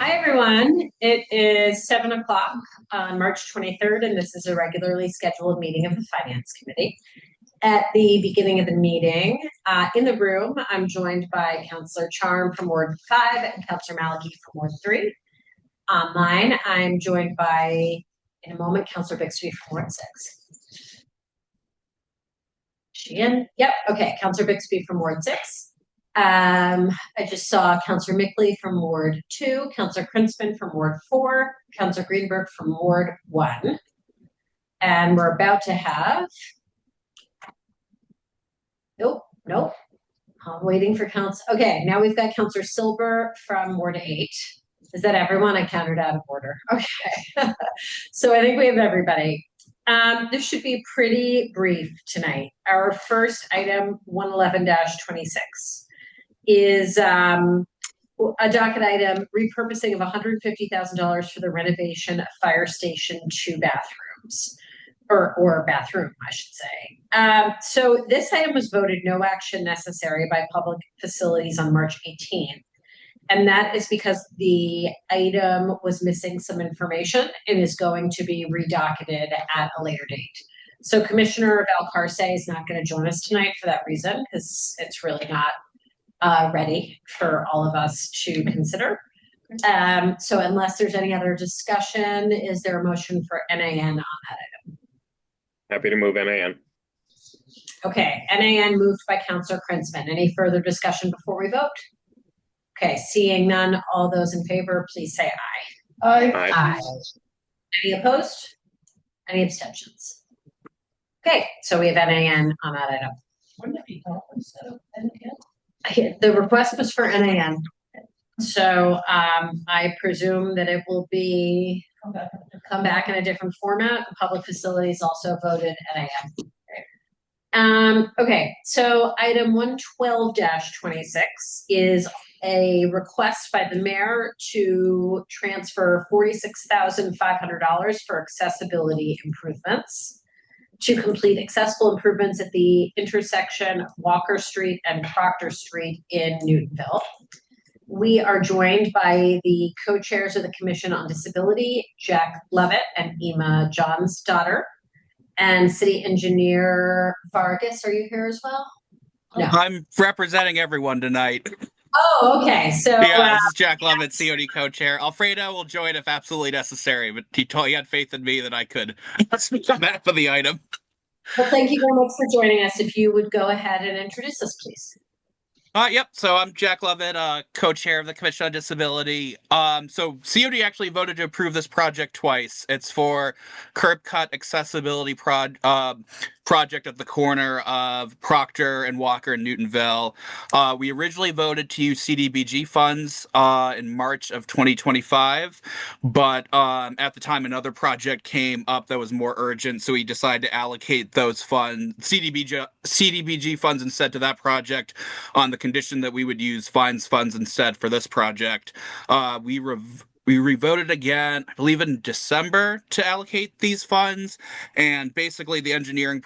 Hi, everyone. It is 7 o'clock on March 23rd, and this is a regularly scheduled meeting of the Finance Committee. At the beginning of the meeting, in the room, I'm joined by Councillor Charm from Ward 5 and Councillor Malachy from Ward 3. Online, I'm joined by, in a moment, Councillor Bixby from Ward 6. She in? Yep. Okay. Councillor Bixby from Ward 6. I just saw Councillor Mickley from Ward 2, Councillor Krinsman from Ward 4, Councillor Greenberg from Ward 1. And we're about to have, nope. I'm waiting for okay, now we've got Councillor Silber from Ward 8. Is that everyone? I counted out of order. Okay. So I think we have everybody. This should be pretty brief tonight. Our first item, 111-26. is a docket item, repurposing of $150,000 for the renovation of Fire Station 2 bathrooms, or bathroom, I should say. So this item was voted no action necessary by Public Facilities on March 18th. And that is because the item was missing some information and is going to be redocketed at a later date. So Commissioner Valcarce is not going to join us tonight for that reason, because it's really not ready for all of us to consider. So unless there's any other discussion, is there a motion for NAN on that item? Happy to move NAN. Okay, NAN moved by Councillor Krinsman. Any further discussion before we vote? Okay, seeing none, all those in favor, please say aye. Aye. Aye. Any opposed? Any abstentions? Okay, so we have NAN on that item. Wouldn't it be helpful instead of NAN? The request was for NAN. So I presume that it will be come back in a different format. Public Facilities also voted NAN. Okay, so item 112-26 is a request by the mayor to transfer $46,500 for accessibility improvements to complete accessible improvements at the intersection of Walker Street and Proctor Street in Newtonville. We are joined by the co-chairs of the Commission on Disability, Jack Levitt and Emma Johnsdottir, and City Engineer Vargas. Are you here as well? No. I'm representing everyone tonight. Oh, okay. So yeah, this is Jack Levitt, COD co-chair. Alfredo will join if absolutely necessary, but he had faith in me that I could speak on that for the item. Well, thank you very much for joining us. If you would go ahead and introduce us, please. Yep. So I'm Jack Levitt, co-chair of the Commission on Disability. So COD actually voted to approve this project twice. It's for curb cut accessibility project at the corner of Proctor and Walker in Newtonville. We originally voted to use CDBG funds in March of 2025, but at the time another project came up that was more urgent, so we decided to allocate those funds, CDBG funds instead to that project on the condition that we would use fines funds instead for this project. We revoted again, I believe in December, to allocate these funds, and basically the engineering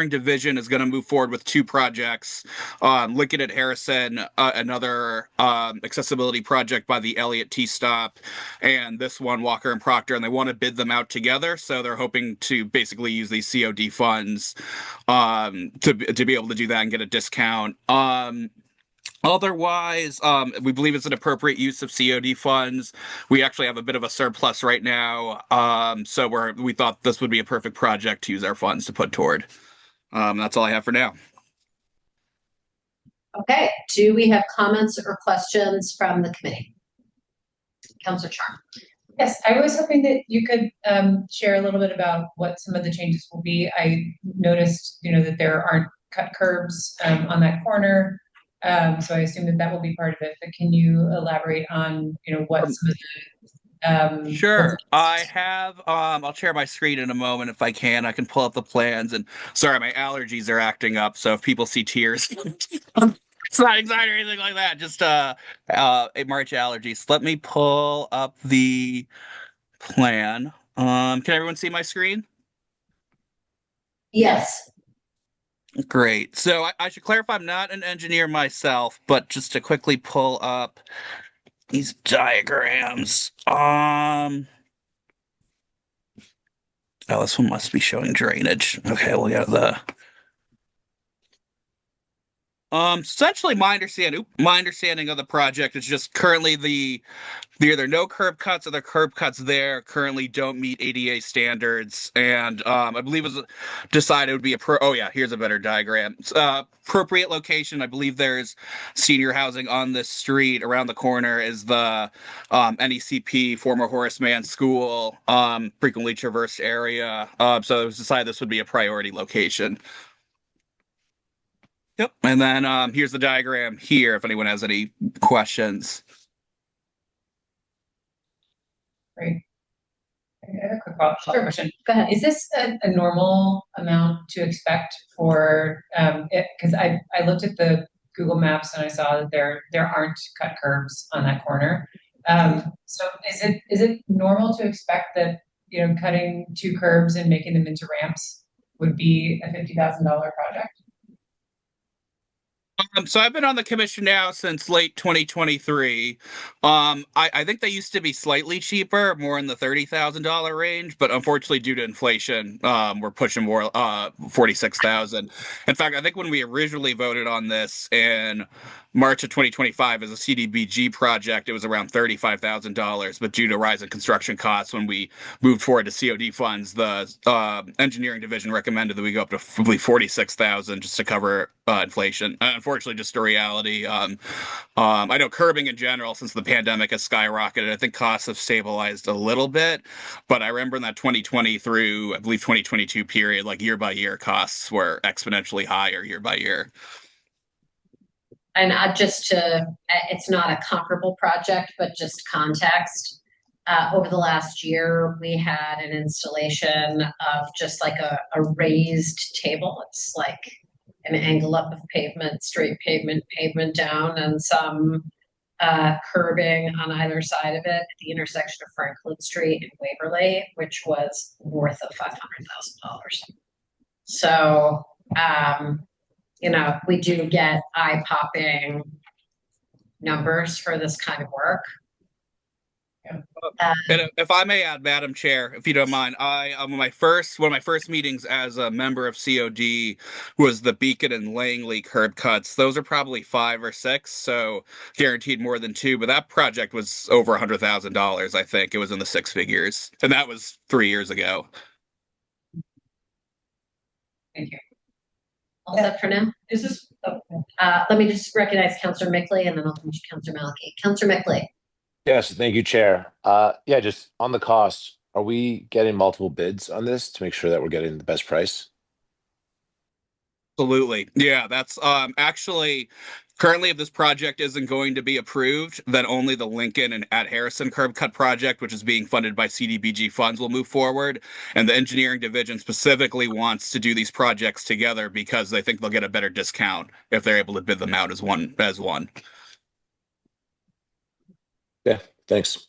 division is going to move forward with two projects. Lincoln at Harrison, another accessibility project by the Elliott T-Stop, and this one, Walker and Proctor, and they want to bid them out together, so they're hoping to basically use these COD funds to be able to do that and get a discount. Otherwise, we believe it's an appropriate use of COD funds. We actually have a bit of a surplus right now, so we thought this would be a perfect project to use our funds to put toward. That's all I have for now. Okay. Do we have comments or questions from the committee? Councillor Charm. Yes, I was hoping that you could share a little bit about what some of the changes will be. I noticed, that there aren't cut curbs on that corner. So I assume that will be part of it, but can you elaborate on, what some of the... Sure. I have, I'll share my screen in a moment if I can. I can pull up the plans, and sorry, my allergies are acting up, so if people see tears, it's not anxiety or anything like that, just a March allergies. Let me pull up the plan. Can everyone see my screen? Yes. Great. So I should clarify, I'm not an engineer myself, but just to quickly pull up these diagrams. Oh, this one must be showing drainage. Okay, we'll get the. Essentially, my understanding of the project is just currently the either no curb cuts or the curb cuts there currently don't meet ADA standards, and I believe it was decided it would be oh yeah, here's a better diagram. Appropriate location. I believe there's senior housing on this street. Around the corner is the NECP former Horace Mann School, frequently traversed area. So it was decided this would be a priority location. Yep. And then here's the diagram here if anyone has any questions. Great. I have a quick follow-up question. Go ahead. Is this a normal amount to expect for, because I looked at the Google Maps and I saw that there aren't cut curbs on that corner. So is it normal to expect that, cutting 2 curbs and making them into ramps would be a $50,000 project? So I've been on the commission now since late 2023. I think they used to be slightly cheaper, more in the $30,000 range, but unfortunately, due to inflation, we're pushing more 46,000. In fact, I think when we originally voted on this in March of 2025 as a CDBG project, it was around $35,000, but due to rising construction costs, when we moved forward to COD funds, the engineering division recommended that we go up to 46,000 just to cover inflation. Unfortunately, just a reality. I know curbing in general, since the pandemic has skyrocketed, I think costs have stabilized a little bit, but I remember in that 2020 through, I believe, 2022 period, like year by year, costs were exponentially higher year by year. And it's not a comparable project, but just context. Over the last year, we had an installation of just like a raised table. It's like an angle up of pavement, straight pavement down, and some curbing on either side of it at the intersection of Franklin Street and Waverly, which was north of $500,000. So, we do get eye-popping numbers for this kind of work. And if I may add, Madam Chair, if you don't mind, one of my first meetings as a member of COD was the Beacon and Langley curb cuts. Those are probably 5 or 6, so guaranteed more than 2. But that project was over $100,000. I think it was in the 6 figures, and that was 3 years ago. Thank you. All set for now? Is this? Let me just recognize Councillor Mickley, and then I'll come to Councillor Malachy. Councillor Mickley. Yes, thank you, Chair. Yeah, just on the cost, are we getting multiple bids on this to make sure that we're getting the best price? Absolutely. Yeah, that's actually currently, if this project isn't going to be approved, then only the Lincoln and at Harrison curb cut project, which is being funded by CDBG funds, will move forward. And the engineering division specifically wants to do these projects together because they think they'll get a better discount if they're able to bid them out as one. Yeah, thanks.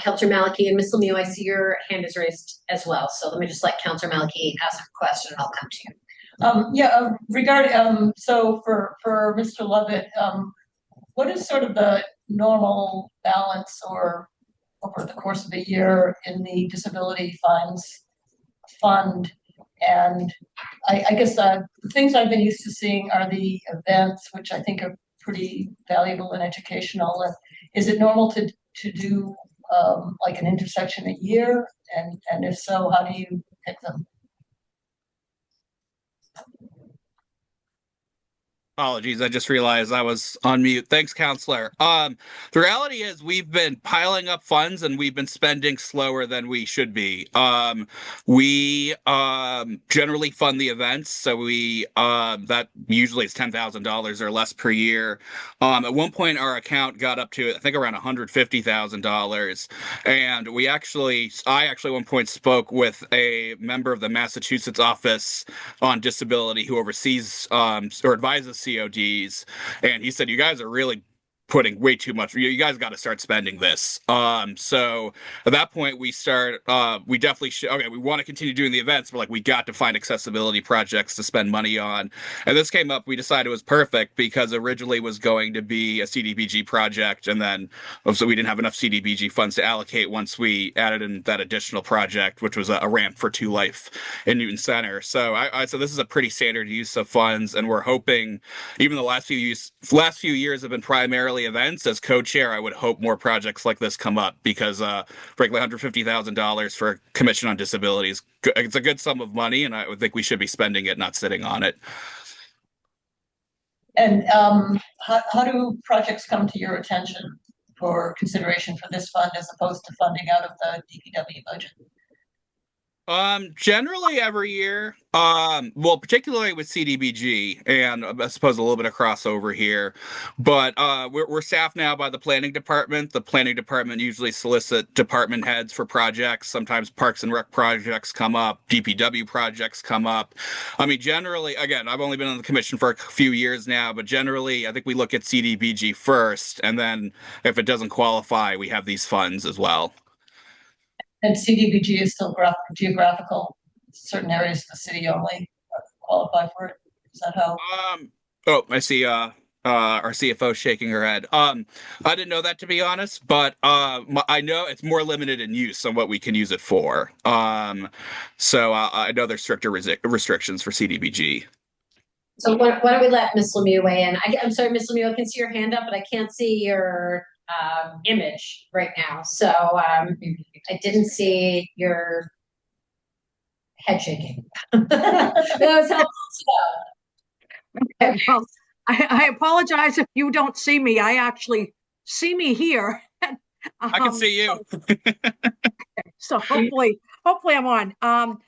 Councillor Malachy and Ms. Lemieux, I see your hand is raised as well. So let me just let Councillor Malachy ask a question and I'll come to you. Regarding, so for Mr. Lovett, what is sort of the normal balance or over the course of a year in the disability fund? And I guess the things I've been used to seeing are the events, which I think are pretty valuable and educational. And is it normal to do like an intersection a year? And if so, how do you pick them? Apologies, I just realized I was on mute. Thanks, Counselor. The reality is we've been piling up funds and we've been spending slower than we should be. We generally fund the events, so that usually is $10,000 or less per year. At one point, our account got up to I think around $150,000, and I actually at one point spoke with a member of the Massachusetts Office on Disability who oversees or advises CODs, and he said, "You guys are really putting way too much. You guys got to start spending this. So at that point, we definitely should. Okay, we want to continue doing the events, but like we got to find accessibility projects to spend money on. And this came up. We decided it was perfect because originally it was going to be a CDBG project, and then so we didn't have enough CDBG funds to allocate once we added in that additional project, which was a ramp for 2Life in Newton Center. So so this is a pretty standard use of funds, and we're hoping, even the last few years have been primarily events. As co-chair, I would hope more projects like this come up because, frankly, $150,000 for a Commission on Disabilities, it's a good sum of money, and I would think we should be spending it, not sitting on it. And how do projects come to your attention for consideration for this fund as opposed to funding out of the DPW budget? Generally every year, well, particularly with CDBG, and I suppose a little bit of crossover here, but we're staffed now by the planning department. The planning department usually solicit department heads for projects. Sometimes Parks and Rec projects come up, DPW projects come up. I mean, generally, again, I've only been on the commission for a few years now, but generally, I think we look at CDBG first, and then if it doesn't qualify, we have these funds as well. And CDBG is still geographical, certain areas of the city only qualify for it. Is that how? Oh, I see. Our CFO shaking her head. I didn't know that, to be honest, but I know it's more limited in use on what we can use it for. So I know there's stricter restrictions for CDBG. So why don't we let Ms. Lemieux weigh in? I'm sorry, Ms. Lemieux, I can see your hand up, but I can't see your image right now. So I didn't see your head shaking. That was helpful to know. Okay, well, I apologize if you don't see me. I actually see me here. I can see you. So hopefully I'm on.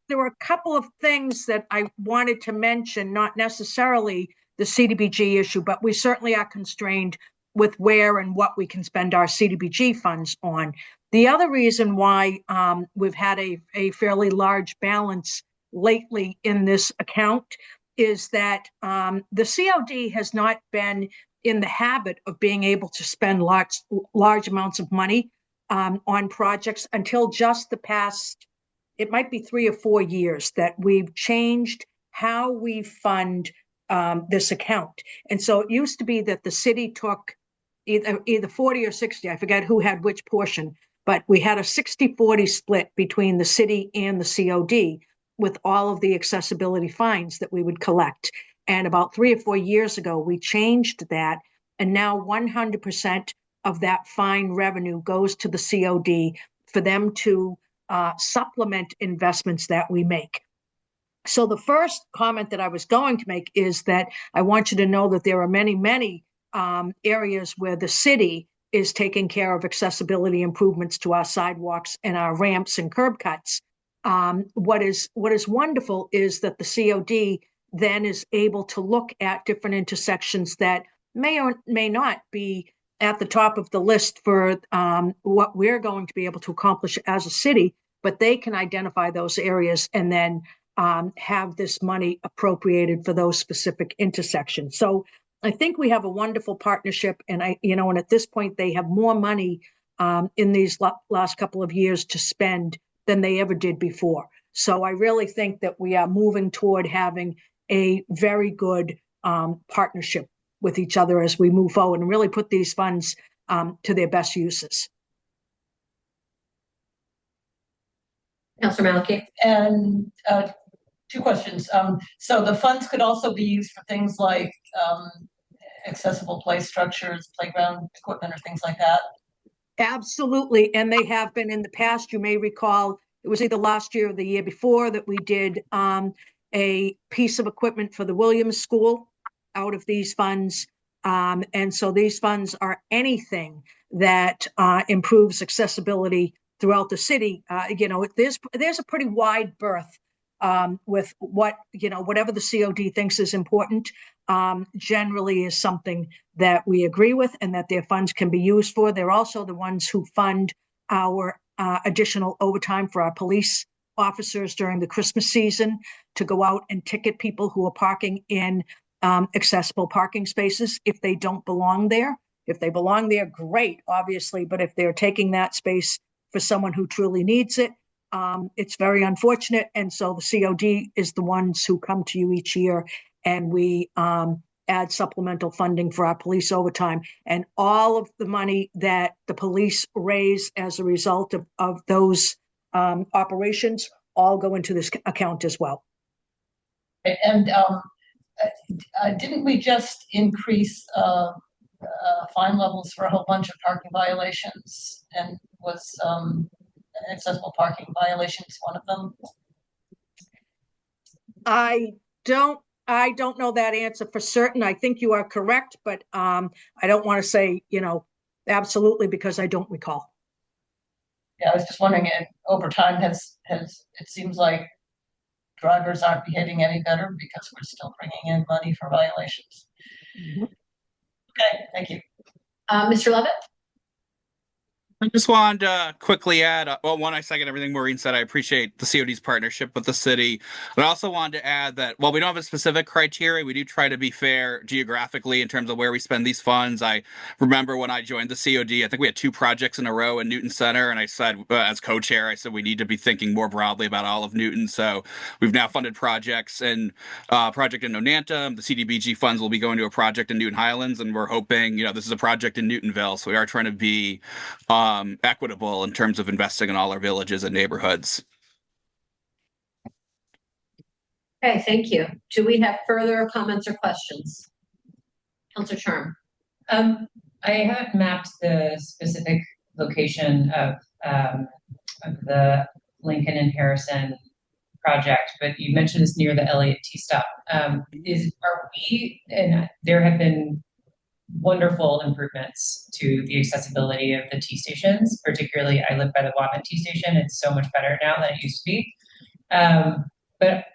There were a couple of things that I wanted to mention, not necessarily the CDBG issue, but we certainly are constrained with where and what we can spend our CDBG funds on. The other reason why we've had a fairly large balance lately in this account is that the COD has not been in the habit of being able to spend large amounts of money on projects until just the past, it might be 3 or 4 years that we've changed how we fund this account. And so it used to be that the city took either 40 or 60, I forget who had which portion, but we had a 60-40 split between the city and the COD with all of the accessibility fines that we would collect. And about 3 or 4 years ago, we changed that. And now 100% of that fine revenue goes to the COD for them to supplement investments that we make. So the first comment that I was going to make is that I want you to know that there are many, many areas where the city is taking care of accessibility improvements to our sidewalks and our ramps and curb cuts. What is wonderful is that the COD then is able to look at different intersections that may or may not be at the top of the list for what we're going to be able to accomplish as a city, but they can identify those areas and then have this money appropriated for those specific intersections. So I think we have a wonderful partnership, and and at this point they have more money in these last couple of years to spend than they ever did before. So I really think that we are moving toward having a very good partnership with each other as we move forward and really put these funds to their best uses. Councilor Malachy. And 2 questions. So the funds could also be used for things like accessible play structures, playground equipment, or things like that? Absolutely, and they have been in the past. You may recall it was either last year or the year before that we did a piece of equipment for the Williams School out of these funds. And so these funds are anything that improves accessibility throughout the city. There's a pretty wide berth with whatever the COD thinks is important, generally is something that we agree with and that their funds can be used for. They're also the ones who fund our additional overtime for our police officers during the Christmas season to go out and ticket people who are parking in accessible parking spaces if they don't belong there. If they belong there, great, obviously, but if they're taking that space for someone who truly needs it, it's very unfortunate. And so the COD is the ones who come to you each year, and we add supplemental funding for our police overtime. And all of the money that the police raise as a result of those operations all go into this account as well. And didn't we just increase fine levels for a whole bunch of parking violations? And was accessible parking violations one of them? I don't know that answer for certain. I think you are correct, but I don't want to say, absolutely, because I don't recall. Yeah, I was just wondering, over time has it seems like drivers aren't behaving any better because we're still bringing in money for violations. Mm-hmm. Okay, thank you. Mr. Levitt? I just wanted to quickly add, one, I second everything Maureen said. I appreciate the COD's partnership with the city. But I also wanted to add that while we don't have a specific criteria, we do try to be fair geographically in terms of where we spend these funds. I remember when I joined the COD, I think we had 2 projects in a row in Newton Center, and I said, as co-chair, I said we need to be thinking more broadly about all of Newton. So we've now funded projects and project in Nonantum. The CDBG funds will be going to a project in Newton Highlands, and we're hoping, this is a project in Newtonville. So we are trying to be equitable in terms of investing in all our villages and neighborhoods. Okay, thank you. Do we have further comments or questions? Councilor Charm. I haven't mapped the specific location of the Lincoln and Harrison project, but you mentioned it's near the Elliott T stop. And there have been wonderful improvements to the accessibility of the T stations. Particularly, I live by the Wapping T station. It's so much better now than it used to be. But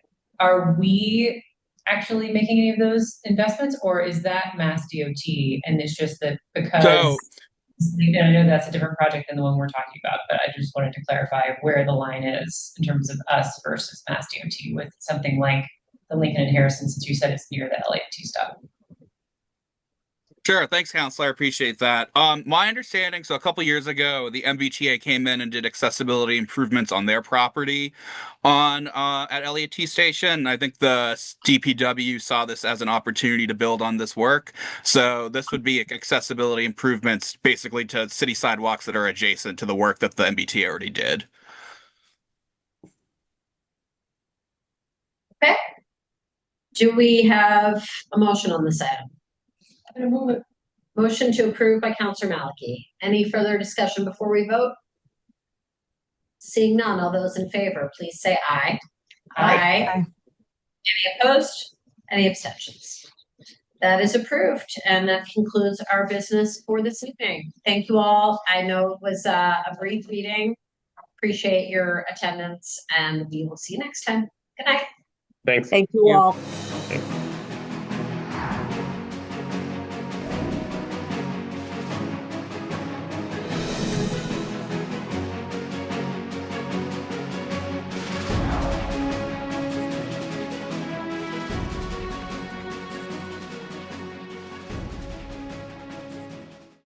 are we actually making any of those investments, or is that Mass DOT? And it's just that because I know that's a different project than the one we're talking about, but I just wanted to clarify where the line is in terms of us versus Mass DOT with something like the Lincoln and Harrison, since you said it's near the Elliott T stop. Sure. Thanks, Counselor. I appreciate that. My understanding, so a couple years ago, the MBTA came in and did accessibility improvements on their property at Elliott T Station. I think the DPW saw this as an opportunity to build on this work. So this would be accessibility improvements basically to city sidewalks that are adjacent to the work that the MBTA already did. Okay. Do we have a motion on this item? I'm gonna move it. Motion to approve by Councilor Malachy. Any further discussion before we vote? Seeing none, all those in favor, please say aye. Aye. Any opposed? Any abstentions? That is approved, and that concludes our business for this evening. Thank you all. I know it was a brief meeting. Appreciate your attendance, and we will see you next time. Good night. Thanks. Thank you all. Thanks.